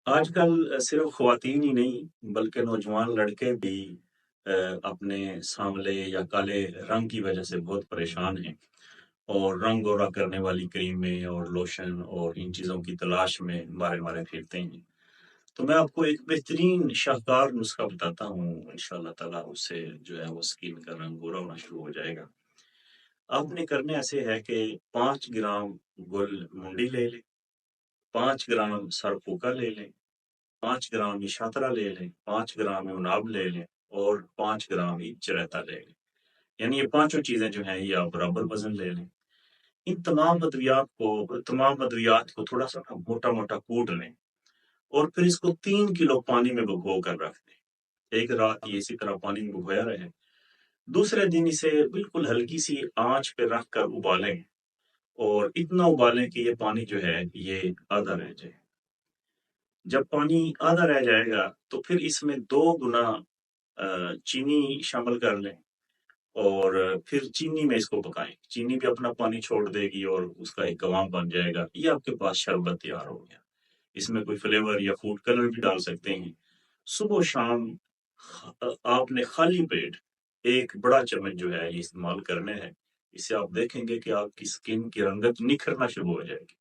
آج کل صرف خواتین ہی نہیں بلکہ نوجوان لڑکے بھی اپنے سانولے یا کالے رنگ کی وجہ سے بہت پریشان ہیں اور رنگ گورا کرنے والی کریمیں اور لوشن اور ان چیزوں کی تلاش میں مارے مارے پھرتے ہیں۔ تو میں آپ کو ایک بہترین شاہکار نسخہ بتاتا ہوں، انشاءاللہ تعالیٰ اس سے جو ہے وہ اسکن کا رنگ گورا ہونا شروع ہو جائے گا۔ آپ نے کرنا ایسے ہے کہ 5 گرام گل منڈی لے لیں، 5 گرام سر پھوکا لے لیں، 5 گرام نشاترا لے لیں، 5 گرام اناب لے لیں اور 5 گرام ہی چریتا لے لیں۔ یعنی یہ پانچوں چیزیں جو ہیں یہ آپ برابر وزن لے لیں۔ ان تمام ادویات کو تھوڑا سا موٹا موٹا کوٹ لیں اور پھر اس کو 3 کلو پانی میں بھگو کر رکھ دیں۔ ایک رات یہ اسی طرح پانی میں بھگویا رہے، دوسرے دن اسے بالکل ہلکی سی آنچ پہ رکھ کر ابالیں اور اتنا ابالیں کہ یہ پانی جو ہے یہ آدھا رہ جائے۔ جب پانی آدھا رہ جائے گا تو پھر اس میں 2 گنا چینی شامل کر لیں اور پھر چینی میں اس کو پکائیں۔ چینی بھی اپنا پانی چھوڑ دے گی اور اس کا ایک قوام بن جائے گا۔ یہ آپ کے پاس شربت تیار ہو گیا۔ اس میں کوئی فلیور یا فوڈ کلر بھی ڈال سکتے ہیں۔ صبح و شام آپ نے خالی پیٹ ایک بڑا چمچ جو ہے یہ استعمال کرنے ہیں۔ اس سے آپ دیکھیں گے کہ آپ کی سکن کی رنگت نکھرنا شروع ہو جائے گی۔